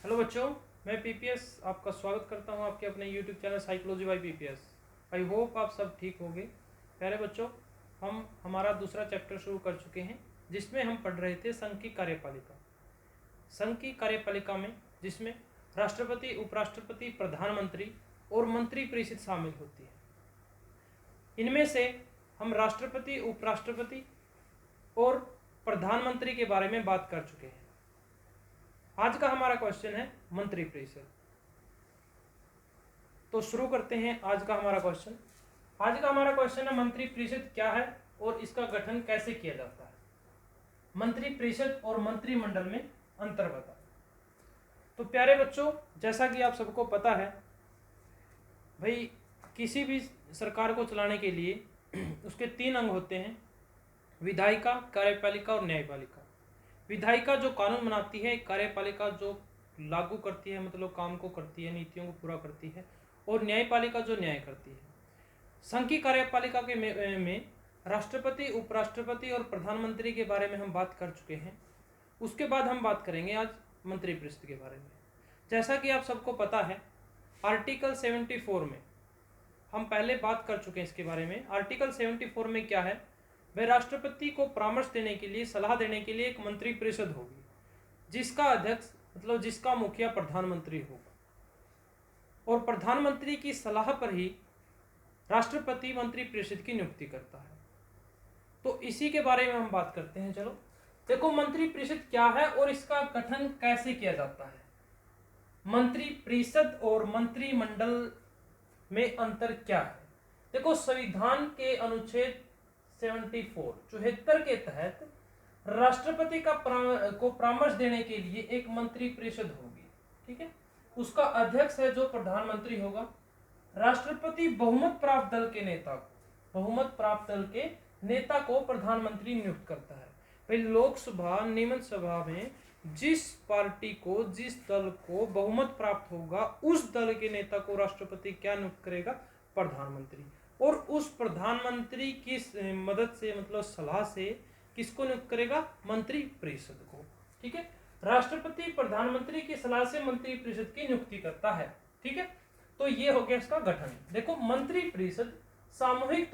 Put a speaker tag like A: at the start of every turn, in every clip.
A: Hello बच्चों, मैं PPS आपका स्वागत करता हूं आपके अपने YouTube channel psychology by PPS. I hope आप सब ठीक होंगे। प्यारे बच्चों, हम हमारा दूसरा चैप्टर शुरू कर चुके हैं जिसमें हम पढ़ रहे थे संघ की कार्यपालिका। संघ की कार्यपालिका में जिसमें राष्ट्रपति, उपराष्ट्रपति, प्रधानमंत्री और मंत्रिपरिषद शामिल होती है। इनमें से हम राष्ट्रपति, उपराष्ट्रपति और प्रधानमंत्री के बारे में बात कर चुके हैं। आज का हमारा क्वेश्चन है मंत्रिपरिषद। तो शुरू करते हैं आज का हमारा क्वेश्चन। आज का हमारा क्वेश्चन है मंत्रिपरिषद क्या है और इसका गठन कैसे किया जाता है। मंत्रिपरिषद और मंत्रिमंडल में अंतर बताएं। तो प्यारे बच्चों, जैसा कि आप सबको पता है भाई, किसी भी सरकार को चलाने के लिए उसके 3 अंग होते हैं: विधायिका, कार्यपालिका और न्यायपालिका। विधायिका जो कानून बनाती है, कार्यपालिका जो लागू करती है, मतलब काम को करती है, नीतियों को पूरा करती है, और न्यायपालिका जो न्याय करती है। संघ की कार्यपालिका के में राष्ट्रपति, उपराष्ट्रपति और प्रधानमंत्री के बारे में हम बात कर चुके हैं। उसके बाद हम बात करेंगे आज मंत्रिपरिषद के बारे में। जैसा कि आप सबको पता है, आर्टिकल 74 में हम पहले बात कर चुके हैं इसके बारे में। आर्टिकल 74 में क्या है, वह राष्ट्रपति को परामर्श देने के लिए, सलाह देने के लिए एक मंत्रिपरिषद होगी जिसका अध्यक्ष, मतलब जिसका मुखिया प्रधानमंत्री होगा, और प्रधानमंत्री की सलाह पर ही राष्ट्रपति मंत्रिपरिषद की नियुक्ति करता है। तो इसी के बारे में हम बात करते हैं। चलो देखो, मंत्रिपरिषद क्या है और इसका गठन कैसे किया जाता है। मंत्रिपरिषद और मंत्रिमंडल में अंतर क्या है। देखो, संविधान के अनुच्छेद 74 के तहत राष्ट्रपति को परामर्श देने के लिए एक मंत्रिपरिषद होगी, ठीक है। उसका अध्यक्ष है जो प्रधानमंत्री होगा। राष्ट्रपति बहुमत प्राप्त दल के नेता को प्रधानमंत्री नियुक्त करता है। भाई, लोकसभा, निम्न सभा में जिस पार्टी को, जिस दल को बहुमत प्राप्त होगा, उस दल के नेता को राष्ट्रपति क्या नियुक्त करेगा? प्रधानमंत्री। और उस प्रधानमंत्री की मदद से, मतलब सलाह से, किसको नियुक्त करेगा? मंत्रिपरिषद को, ठीक है। राष्ट्रपति प्रधानमंत्री की सलाह से मंत्रिपरिषद की नियुक्ति करता है, ठीक है। तो ये हो गया इसका गठन। देखो, मंत्रिपरिषद सामूहिक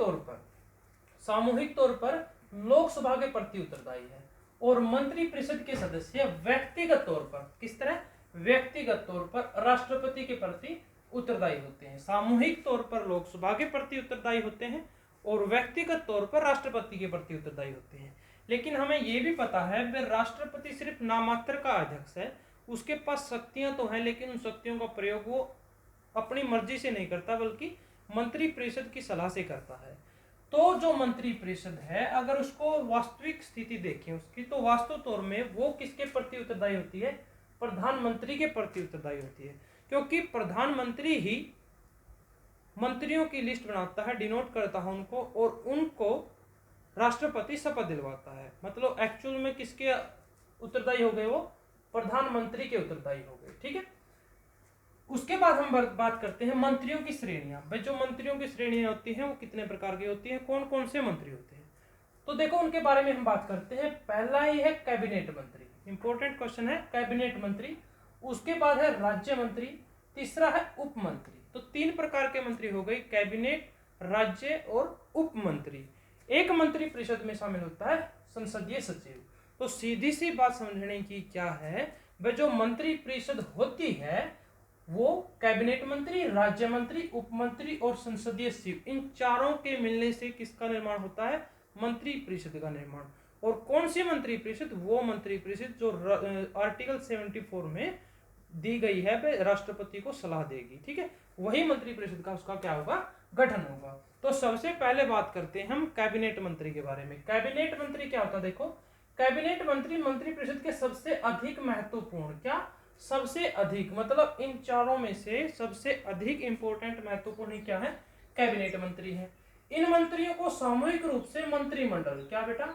A: तौर पर लोकसभा के प्रति उत्तरदायी है और मंत्रिपरिषद के सदस्य व्यक्तिगत तौर पर, किस तरह? व्यक्तिगत तौर पर राष्ट्रपति के प्रति उत्तरदायी होते हैं। सामूहिक तौर पर लोकसभा के प्रति उत्तरदायी होते हैं और व्यक्तिगत तौर पर राष्ट्रपति के प्रति उत्तरदायी होते हैं। लेकिन हमें यह भी पता है कि राष्ट्रपति सिर्फ नामात्र का अध्यक्ष है। उसके पास शक्तियां तो हैं, लेकिन उन शक्तियों का प्रयोग वो अपनी मर्जी से नहीं करता, बल्कि मंत्रिपरिषद की सलाह से करता है। तो जो मंत्रिपरिषद है, अगर उसको वास्तविक स्थिति देखें उसकी, तो वास्तव तौर में वो किसके प्रति उत्तरदायी होती है? प्रधानमंत्री के प्रति उत्तरदायी होती है, क्योंकि प्रधानमंत्री ही मंत्रियों की लिस्ट बनाता है, डिनोट करता है उनको, और उनको राष्ट्रपति शपथ दिलवाता है। मतलब एक्चुअल में किसके उत्तरदायी हो गए? वो प्रधानमंत्री के उत्तरदायी हो गए, ठीक है। उसके बाद हम बात करते हैं मंत्रियों की श्रेणियां। भाई, जो मंत्रियों की श्रेणियां होती हैं वो कितने प्रकार की होती हैं, कौन कौन से मंत्री होते हैं? तो देखो, उनके बारे में हम बात करते हैं। पहला ही है कैबिनेट मंत्री। इंपॉर्टेंट क्वेश्चन है, कैबिनेट मंत्री। उसके बाद है राज्य मंत्री। तीसरा है उप मंत्री। तो 3 प्रकार के मंत्री हो गए: कैबिनेट, राज्य और उप मंत्री। एक मंत्रिपरिषद में शामिल होता है संसदीय सचिव। तो सीधी सी बात समझने की क्या है, वह जो मंत्रिपरिषद होती है वो कैबिनेट मंत्री, राज्य मंत्री, उप मंत्री और संसदीय सचिव, इन चारों के मिलने से किसका निर्माण होता है? मंत्रिपरिषद का निर्माण। और कौन सी मंत्रिपरिषद? वो मंत्रिपरिषद जो आर्टिकल 74 में दी गई है, वह राष्ट्रपति को सलाह देगी, ठीक है। वही मंत्रिपरिषद का उसका क्या होगा? गठन होगा। तो सबसे पहले बात करते हैं हम कैबिनेट मंत्री के बारे में। कैबिनेट मंत्री क्या होता है? देखो, कैबिनेट मंत्री मंत्रिपरिषद के सबसे अधिक महत्वपूर्ण, क्या? सबसे अधिक, मतलब इन चारों में से सबसे अधिक इंपॉर्टेंट, महत्वपूर्ण क्या है? कैबिनेट मंत्री है। इन मंत्रियों को सामूहिक रूप से मंत्रिमंडल, क्या बेटा?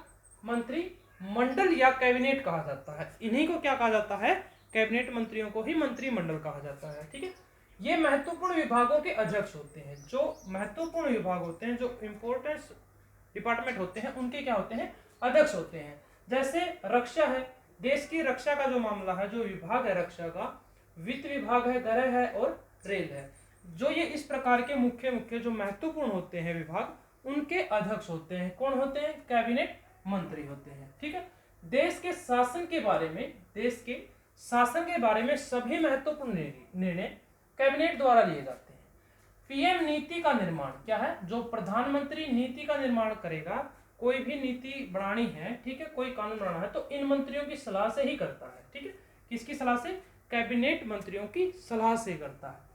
A: मंत्रिमंडल या कैबिनेट कहा जाता है। इन्हीं को क्या कहा जाता है? कैबिनेट मंत्रियों को ही मंत्रिमंडल कहा जाता है, ठीक है। ये महत्वपूर्ण विभागों के अध्यक्ष होते हैं। जो महत्वपूर्ण विभाग होते हैं, जो इंपॉर्टेंट डिपार्टमेंट होते हैं, उनके क्या होते हैं? अध्यक्ष होते हैं। जैसे रक्षा है, देश की रक्षा का जो मामला है, जो विभाग है रक्षा का, वित्त विभाग है, गृह है और रेल है। जो ये इस प्रकार के मुख्य मुख्य जो महत्वपूर्ण होते हैं विभाग, उनके अध्यक्ष होते हैं। कौन होते हैं? कैबिनेट मंत्री होते हैं। ठीक है। देश के शासन के बारे में सभी महत्वपूर्ण निर्णय कैबिनेट द्वारा लिए जाते हैं। पीएम नीति का निर्माण क्या है? जो प्रधानमंत्री नीति का निर्माण करेगा, कोई भी नीति बनानी है, ठीक है, कोई कानून बनाना है, तो इन मंत्रियों की सलाह से ही करता है। ठीक है। किसकी सलाह से? कैबिनेट मंत्रियों की सलाह से करता है।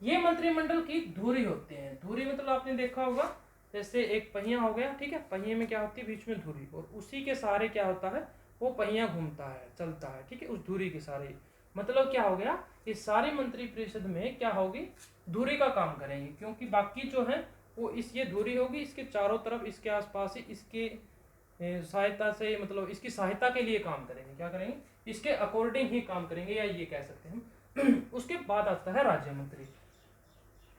A: ये मंत्रिमंडल की धुरी होते हैं। धुरी मतलब आपने देखा होगा, जैसे एक पहिया हो गया, ठीक है, पहिए में क्या होती है? बीच में धुरी, और उसी के सहारे क्या होता है? वो पहिया घूमता है, चलता है। ठीक है, उस धुरी के सहारे। मतलब क्या हो गया? इस सारी मंत्रिपरिषद में क्या होगी? धुरी का काम करेंगे, क्योंकि बाकी जो है वो ये धुरी होगी, इसके चारों तरफ, इसके आसपास ही इसके सहायता से, मतलब इसकी सहायता के लिए काम करेंगे। क्या करेंगे? इसके अकॉर्डिंग ही काम करेंगे, या ये कह सकते हैं हम। उसके बाद आता है राज्य मंत्री।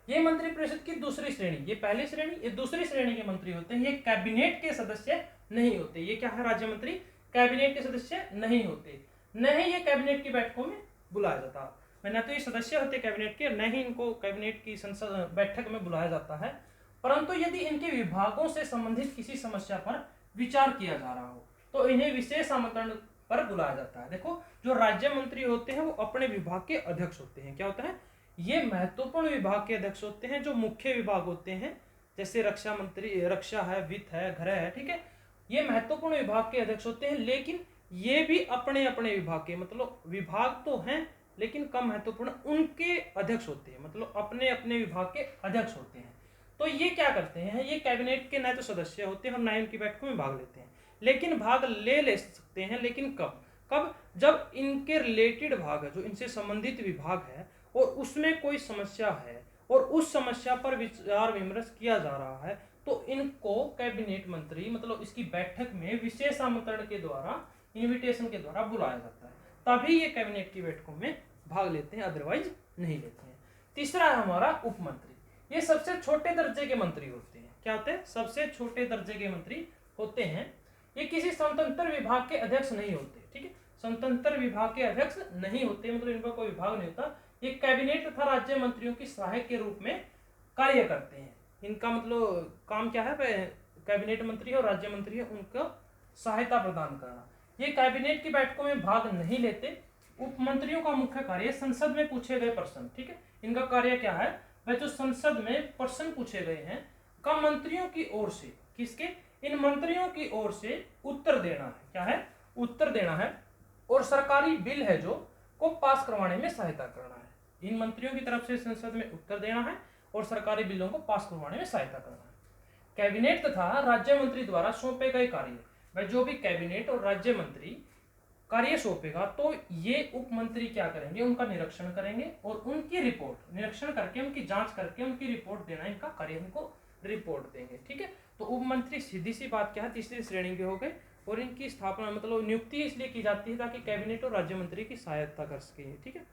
A: ये मंत्रिपरिषद की दूसरी श्रेणी, ये पहली श्रेणी, ये दूसरी श्रेणी के मंत्री होते हैं। ये कैबिनेट के सदस्य नहीं होते। ये क्या है? राज्य मंत्री कैबिनेट के सदस्य नहीं होते, न ही ये कैबिनेट की बैठकों में बुलाया जाता। न तो ये सदस्य होते कैबिनेट के, न ही इनको कैबिनेट की संसद बैठक में बुलाया जाता है। परंतु यदि इनके विभागों से संबंधित किसी समस्या पर विचार किया जा रहा हो तो इन्हें विशेष आमंत्रण पर बुलाया जाता है। देखो, जो राज्य मंत्री होते हैं वो अपने विभाग के अध्यक्ष होते हैं। क्या होता है? ये महत्वपूर्ण विभाग के अध्यक्ष होते हैं। जो मुख्य विभाग होते हैं, जैसे रक्षा मंत्री, रक्षा है, वित्त है, गृह है, ठीक है, ये महत्वपूर्ण विभाग के अध्यक्ष होते हैं। लेकिन ये भी अपने अपने विभाग के, मतलब विभाग तो हैं लेकिन कम महत्वपूर्ण, उनके अध्यक्ष होते हैं, मतलब अपने अपने विभाग के अध्यक्ष होते हैं। तो ये क्या करते हैं? ये कैबिनेट के न तो सदस्य होते हैं और न इनकी बैठकों में भाग लेते हैं, लेकिन भाग ले सकते हैं। लेकिन कब? जब इनके रिलेटेड भाग है, जो इनसे संबंधित विभाग है, और उसमें कोई समस्या है और उस समस्या पर विचार विमर्श किया जा रहा है, तो इनको कैबिनेट मंत्री, मतलब इसकी बैठक में विशेष आमंत्रण के द्वारा, इनविटेशन के द्वारा बुलाया जाता है। तभी ये कैबिनेट की बैठकों में भाग लेते हैं, अदरवाइज नहीं लेते हैं। तीसरा है हमारा उप मंत्री। ये सबसे छोटे दर्जे के मंत्री होते हैं। क्या होते हैं? सबसे छोटे दर्जे के मंत्री होते हैं। ये किसी स्वतंत्र विभाग के अध्यक्ष नहीं होते। ठीक है, स्वतंत्र विभाग के अध्यक्ष नहीं होते, मतलब इनका कोई विभाग नहीं होता। ये कैबिनेट तथा राज्य मंत्रियों की सहायक के रूप में कार्य करते हैं। इनका मतलब काम क्या है? कैबिनेट मंत्री और राज्य मंत्री है, उनका सहायता प्रदान करना। ये कैबिनेट की बैठकों में भाग नहीं लेते। उप मंत्रियों का मुख्य कार्य संसद में पूछे गए प्रश्न, ठीक है, इनका कार्य क्या है? वह जो संसद में प्रश्न पूछे गए हैं का मंत्रियों की ओर से, किसके? इन मंत्रियों की ओर से उत्तर देना है। क्या है? उत्तर देना है। और सरकारी बिल है जो को पास करवाने में सहायता करना है। इन मंत्रियों की तरफ से संसद में उत्तर देना है और सरकारी बिलों को पास करवाने में सहायता करना है। कैबिनेट तथा राज्य मंत्री द्वारा सौंपे गए कार्य, वह जो भी कैबिनेट और राज्य मंत्री कार्य सौंपेगा तो ये उप मंत्री क्या करेंगे? उनका निरीक्षण करेंगे और उनकी रिपोर्ट, निरीक्षण करके उनकी जांच करके उनकी रिपोर्ट देना इनका कार्य, इनको रिपोर्ट देंगे। ठीक है, तो उप मंत्री सीधी सी बात क्या है? तीसरी श्रेणी के हो गए। और इनकी स्थापना, मतलब नियुक्ति इसलिए की जाती है ताकि कैबिनेट और राज्य मंत्री की सहायता कर सके। ठीक है,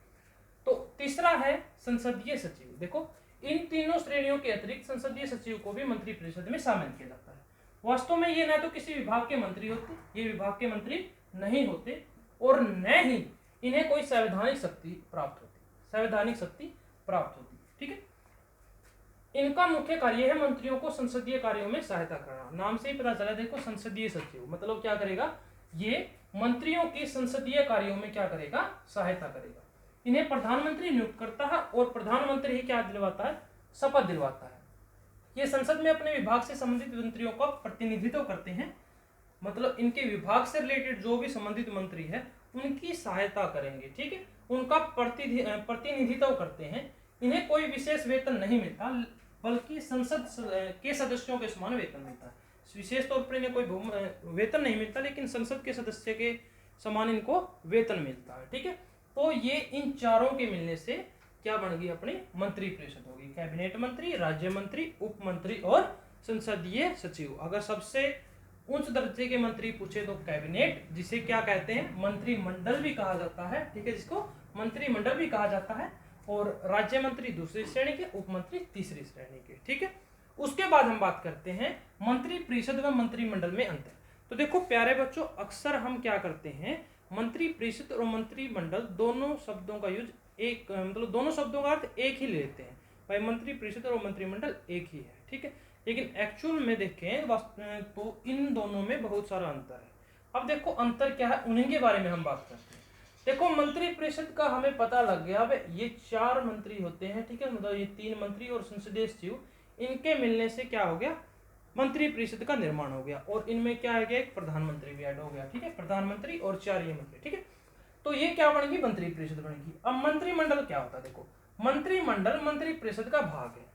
A: तो तीसरा है संसदीय सचिव। देखो, इन तीनों श्रेणियों के अतिरिक्त संसदीय सचिव को भी मंत्रिपरिषद में शामिल किया जाता है। वास्तव में ये न तो किसी विभाग के मंत्री होते, ये विभाग के मंत्री नहीं होते, और न ही इन्हें कोई संवैधानिक शक्ति प्राप्त होती। ठीक है, इनका मुख्य कार्य है मंत्रियों को संसदीय कार्यों में सहायता करना। नाम से ही पता चला, देखो, संसदीय सचिव मतलब क्या करेगा? ये मंत्रियों की संसदीय कार्यों में क्या करेगा? सहायता करेगा। इन्हें प्रधानमंत्री नियुक्त करता है और प्रधानमंत्री ही क्या दिलवाता है? शपथ दिलवाता है। ये संसद में अपने विभाग से संबंधित मंत्रियों का प्रतिनिधित्व करते हैं, मतलब इनके विभाग से रिलेटेड जो भी संबंधित मंत्री है उनकी सहायता करेंगे। ठीक है, उनका प्रतिनिधित्व करते हैं। इन्हें कोई विशेष वेतन नहीं मिलता, बल्कि संसद के सदस्यों के समान वेतन मिलता है। विशेष तौर पर इन्हें कोई वेतन नहीं मिलता, लेकिन संसद के सदस्य के समान इनको वेतन मिलता है। ठीक है, तो ये इन चारों के मिलने से क्या बन गई? अपनी मंत्रिपरिषद होगी। कैबिनेट मंत्री, राज्य मंत्री, उप मंत्री और संसदीय सचिव। अगर सबसे उच्च दर्जे के मंत्री पूछे तो कैबिनेट, जिसे क्या कहते हैं? मंत्रिमंडल भी कहा जाता है। ठीक है, जिसको मंत्रिमंडल भी कहा जाता है। और राज्य मंत्री दूसरी श्रेणी के, उप मंत्री तीसरी श्रेणी के। ठीक है, उसके बाद हम बात करते हैं मंत्रिपरिषद व मंत्रिमंडल में अंतर। तो देखो प्यारे बच्चों, अक्सर हम क्या करते हैं? मंत्री परिषद और मंत्रिमंडल दोनों शब्दों का यूज एक, मतलब दोनों शब्दों का अर्थ एक ही लेते हैं भाई, मंत्री परिषद और मंत्रिमंडल एक ही है, ठीक है। लेकिन एक्चुअल में देखें तो इन दोनों में बहुत सारा अंतर है। अब देखो अंतर क्या है, उन्हीं के बारे में हम बात करते हैं। देखो मंत्री परिषद का हमें पता लग गया, अब ये 4 मंत्री होते हैं, ठीक है, मतलब ये 3 मंत्री और संसदीय सचिव, इनके मिलने से क्या हो गया, मंत्री परिषद का निर्माण हो गया। और इनमें क्या है, एक प्रधानमंत्री भी ऐड हो गया, ठीक है, प्रधानमंत्री और 4 ये मंत्री, ठीक है। तो ये क्या बनेगी, मंत्री परिषद बनेगी। अब मंत्रिमंडल क्या होता है, देखो मंत्रिमंडल मंत्री परिषद का भाग है।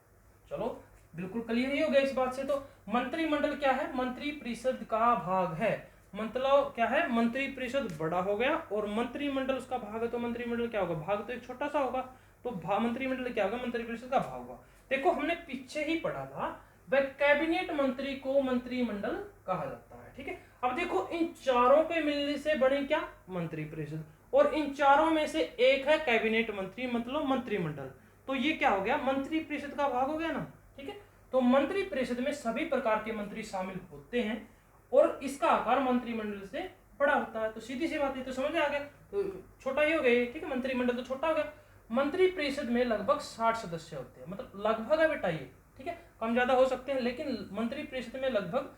A: चलो बिल्कुल क्लियर ही हो गया इस बात से। तो मंत्रिमंडल क्या है, मंत्री परिषद का भाग है, मतलब क्या है, मंत्री परिषद बड़ा हो गया और मंत्रिमंडल उसका भाग है। तो मंत्रिमंडल क्या होगा, भाग तो एक छोटा सा होगा, तो मंत्रिमंडल क्या होगा, मंत्री परिषद का भाग होगा। देखो हमने पीछे ही पढ़ा था, वह कैबिनेट मंत्री को मंत्रिमंडल कहा जाता है, ठीक है। अब देखो इन चारों के मिलने से बने क्या, मंत्री परिषद, और इन चारों में से एक है कैबिनेट मंत्री, मतलब मंत्रिमंडल। तो ये क्या हो गया, मंत्री परिषद का भाग हो गया ना, ठीक है। तो मंत्री परिषद में सभी प्रकार के मंत्री शामिल होते हैं और इसका आकार मंत्रिमंडल से बड़ा होता है। तो सीधी सी बात है, तो समझ में आ गया, तो छोटा ही हो गया, ठीक है, मंत्रिमंडल तो छोटा हो गया। मंत्री परिषद में लगभग 60 सदस्य होते हैं, मतलब लगभग है बेटा ये, ठीक है, कम ज्यादा हो सकते हैं, लेकिन मंत्री परिषद में लगभग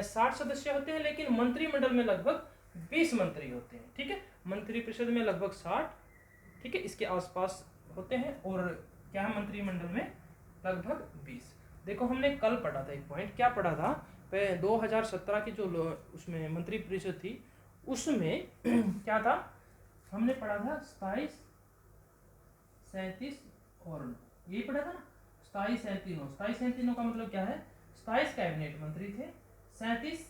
A: 60 सदस्य होते हैं, लेकिन मंत्रिमंडल में लगभग 20 मंत्री होते हैं, ठीक है। मंत्री परिषद में लगभग 60, ठीक है, इसके आसपास होते हैं, और क्या है, मंत्रिमंडल में लगभग 20। देखो हमने कल पढ़ा था एक पॉइंट, क्या पढ़ा था, 2017 की जो उसमें मंत्री परिषद थी उसमें क्या था, हमने पढ़ा था 27, 37 और 9, यही पढ़ा था ना, 27, 37, 9। 27, 37, 9 का मतलब क्या है, 27 कैबिनेट मंत्री थे, 37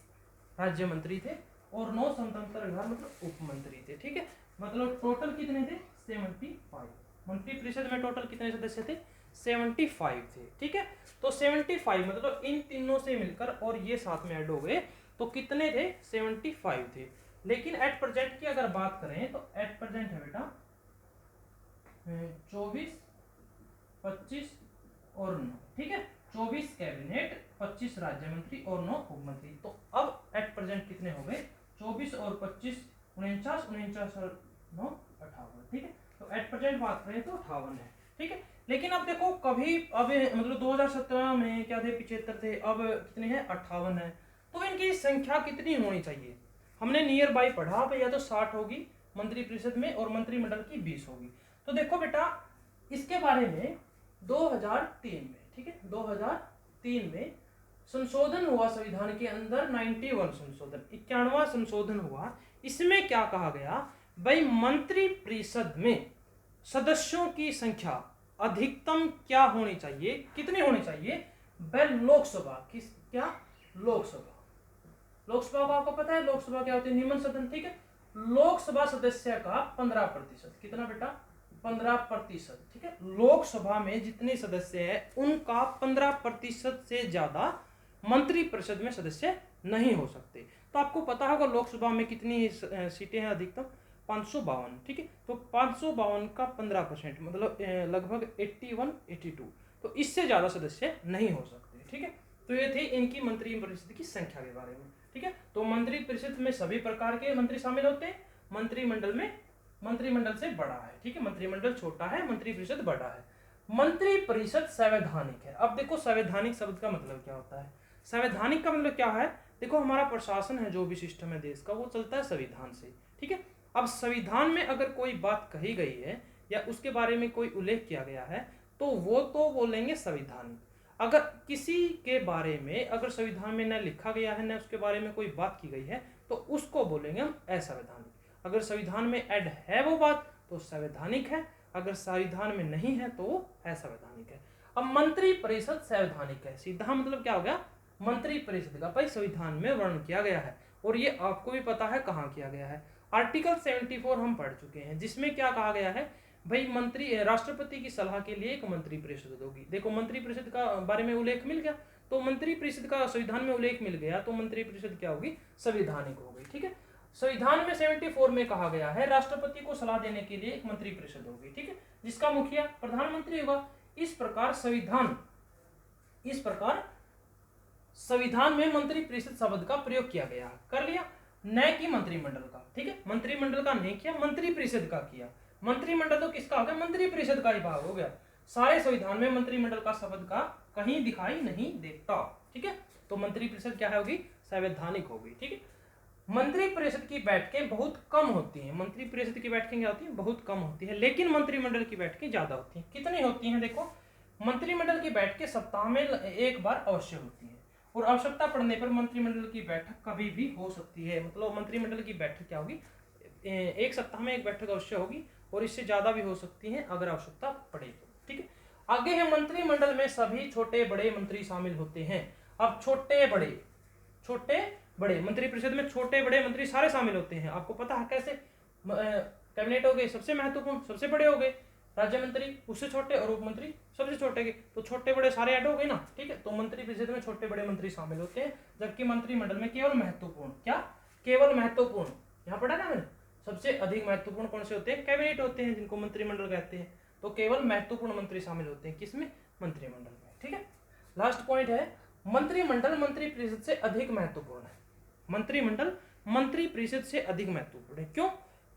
A: राज्य मंत्री थे और 9 स्वतंत्र विभाग मतलब उप मंत्री थे, ठीक है। मतलब टोटल कितने थे, 75। मंत्री परिषद में टोटल कितने सदस्य थे, 75 थे, ठीक है। तो 75 मतलब इन तीनों से मिलकर और ये साथ में ऐड हो गए तो कितने थे, 75 थे। लेकिन एट प्रेजेंट की अगर बात करें तो एट प्रेजेंट है बेटा 24, 25 और 9, ठीक है, 24 कैबिनेट, 25 राज्य मंत्री और 9 उप मंत्री। तो अब एट प्रेजेंट कितने हो गए, 24 और 25 49, 49 और 9 58, ठीक है। तो एट प्रेजेंट बात करें तो 58 है, ठीक है। लेकिन अब देखो कभी अब मतलब 2017 में क्या थे, 75 थे, अब कितने हैं, 58 है। तो इनकी संख्या कितनी होनी चाहिए, हमने नियर बाई पढ़ा, या तो 60 होगी मंत्री परिषद में और मंत्रिमंडल की 20 होगी। तो देखो बेटा इसके बारे में 2003 में, ठीक है, 2003 में संशोधन हुआ संविधान के अंदर, 91 संशोधन, 91वां संशोधन हुआ। इसमें क्या कहा गया भाई, मंत्री परिषद में सदस्यों की संख्या अधिकतम क्या होनी चाहिए, कितनी होनी चाहिए, वह लोकसभा की, क्या, लोकसभा को आपको पता है लोकसभा क्या होती है, निम्न सदन, ठीक है। लोकसभा सदस्य का 15%, कितना बेटा, 15%, ठीक है। लोकसभा में जितने सदस्य हैं उनका 15% से ज्यादा मंत्री परिषद में सदस्य नहीं हो सकते। तो आपको पता होगा लोकसभा में कितनी सीटें हैं अधिकतम, 552, ठीक है। तो 552 का 15% मतलब लगभग 81, 82, तो इससे ज्यादा सदस्य नहीं हो सकते, ठीक है। तो ये थी इनकी मंत्री परिषद की संख्या के बारे में, ठीक है। तो मंत्री परिषद में सभी प्रकार के मंत्री शामिल होते हैं, मंत्रिमंडल में मंत्रिमंडल से बड़ा है, ठीक है, मंत्रिमंडल छोटा है, मंत्री परिषद बड़ा है। मंत्री परिषद संवैधानिक है। अब देखो संवैधानिक शब्द का मतलब क्या होता है, संवैधानिक का मतलब क्या है, देखो हमारा प्रशासन है, जो भी सिस्टम है देश का, वो चलता है संविधान से, ठीक है। अब संविधान में अगर कोई बात कही गई है या उसके बारे में कोई उल्लेख किया गया है तो वो तो बोलेंगे संवैधानिक। अगर किसी के बारे में अगर संविधान में न लिखा गया है न उसके बारे में कोई बात की गई है तो उसको बोलेंगे हम असंवैधानिक। अगर संविधान में ऐड है वो बात तो संवैधानिक है, अगर संविधान में नहीं है तो वो असंवैधानिक है। अब मंत्री परिषद संवैधानिक है, सीधा मतलब क्या हो गया, मंत्री परिषद का भाई संविधान में वर्णन किया गया है और ये आपको भी पता है कहाँ किया गया है। आर्टिकल 74 हम पढ़ चुके हैं, जिसमें क्या कहा गया है भाई, मंत्री राष्ट्रपति की सलाह के लिए एक मंत्री परिषद होगी। देखो मंत्री परिषद का बारे में उल्लेख मिल गया, तो मंत्री परिषद का संविधान में उल्लेख मिल गया तो मंत्री परिषद क्या होगी, संवैधानिक हो गई, ठीक है। संविधान में 74 में कहा गया है राष्ट्रपति को सलाह देने के लिए एक मंत्री परिषद होगी, ठीक है, जिसका मुखिया प्रधानमंत्री होगा। इस प्रकार संविधान में मंत्री परिषद शब्द का प्रयोग किया गया, कर लिया। न कि मंत्रिमंडल का। ठीक है, मंत्रिमंडल का नहीं किया, मंत्री परिषद का किया। मंत्रिमंडल तो किसका हो गया, मंत्री परिषद का ही भाग हो गया। सारे संविधान में मंत्रिमंडल का शब्द का कहीं दिखाई नहीं देता। ठीक है, तो मंत्री परिषद क्या होगी, संवैधानिक होगी। ठीक है, मंत्री परिषद की बैठकें बहुत कम होती हैं। मंत्री परिषद की बैठकें क्या होती हैं, बहुत कम होती है, लेकिन मंत्रिमंडल की बैठकें ज्यादा होती हैं। कितनी होती हैं, देखो मंत्रिमंडल की बैठकें सप्ताह में एक बार अवश्य होती है, और आवश्यकता पड़ने पर मंत्रिमंडल की बैठक कभी भी हो सकती है। मतलब मंत्रिमंडल की बैठक क्या होगी, एक सप्ताह में एक बैठक अवश्य होगी, और इससे ज्यादा भी हो सकती है अगर आवश्यकता पड़े तो। ठीक है, आगे है मंत्रिमंडल में सभी छोटे बड़े मंत्री शामिल होते हैं। अब छोटे बड़े मंत्री परिषद में छोटे बड़े मंत्री सारे शामिल होते हैं। आपको पता है कैसे, कैबिनेट हो गए सबसे महत्वपूर्ण, सबसे बड़े हो गए, राज्य मंत्री उससे छोटे, और उप मंत्री सबसे छोटे के, तो छोटे बड़े सारे ऐड हो गए ना। ठीक है, तो मंत्री परिषद में छोटे बड़े मंत्री शामिल होते हैं, जबकि मंत्रिमंडल में केवल महत्वपूर्ण, क्या केवल महत्वपूर्ण, यहाँ पढ़ा ना मैंने, सबसे अधिक महत्वपूर्ण कौन से होते हैं, कैबिनेट होते हैं, जिनको मंत्रिमंडल कहते हैं। तो केवल महत्वपूर्ण मंत्री शामिल होते हैं किसमें, मंत्रिमंडल में। ठीक है, लास्ट पॉइंट है, मंत्रिमंडल मंत्री परिषद से अधिक महत्वपूर्ण है। मंत्रिमंडल मंत्री परिषद से अधिक महत्वपूर्ण है।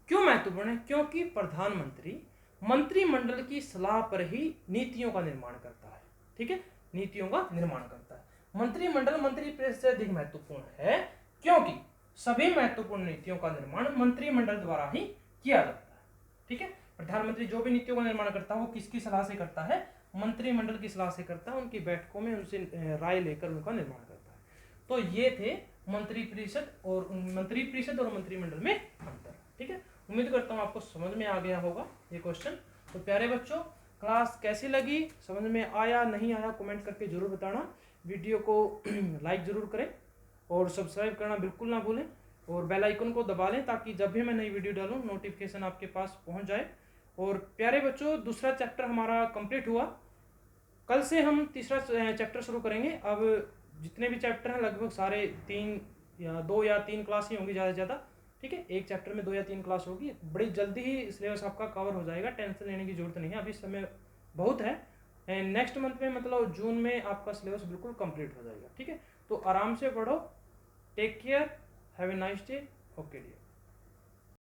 A: क्यों महत्वपूर्ण है, क्योंकि प्रधानमंत्री मंत्रिमंडल की सलाह पर ही नीतियों का निर्माण करता है। ठीक है, नीतियों का निर्माण करता है। मंत्रिमंडल मंत्री परिषद से अधिक महत्वपूर्ण है क्योंकि सभी महत्वपूर्ण नीतियों का निर्माण मंत्रिमंडल द्वारा ही किया जाता है। ठीक है, प्रधानमंत्री जो भी नीतियों का निर्माण करता है वो किसकी सलाह से करता है, मंत्रिमंडल की सलाह से करता है, उनकी बैठकों में उनसे राय लेकर उनका निर्माण करता है। तो ये थे मंत्री परिषद और मंत्रिमंडल में अंतर। ठीक है, उम्मीद करता हूँ आपको समझ में आ गया होगा ये क्वेश्चन। तो प्यारे बच्चों, क्लास कैसी लगी, समझ में आया नहीं आया, कमेंट करके जरूर बताना। वीडियो को लाइक जरूर करें और सब्सक्राइब करना बिल्कुल ना भूलें, और बेल आइकन को दबा लें ताकि जब भी मैं नई वीडियो डालूं नोटिफिकेशन आपके पास पहुंच जाए। और प्यारे बच्चों, दूसरा चैप्टर हमारा कंप्लीट हुआ, कल से हम तीसरा चैप्टर शुरू करेंगे। अब जितने भी चैप्टर हैं लगभग सारे 2 या 3 क्लास ही होंगी ज़्यादा से ज़्यादा। ठीक है, एक चैप्टर में 2 या 3 क्लास होगी, बड़ी जल्दी ही सिलेबस आपका कवर हो जाएगा, टेंशन लेने की जरूरत नहीं है, अभी समय बहुत है। नेक्स्ट मंथ में मतलब जून में आपका सिलेबस बिल्कुल कंप्लीट हो जाएगा। ठीक है, तो आराम से पढ़ो, take care, have a nice day, okay dear.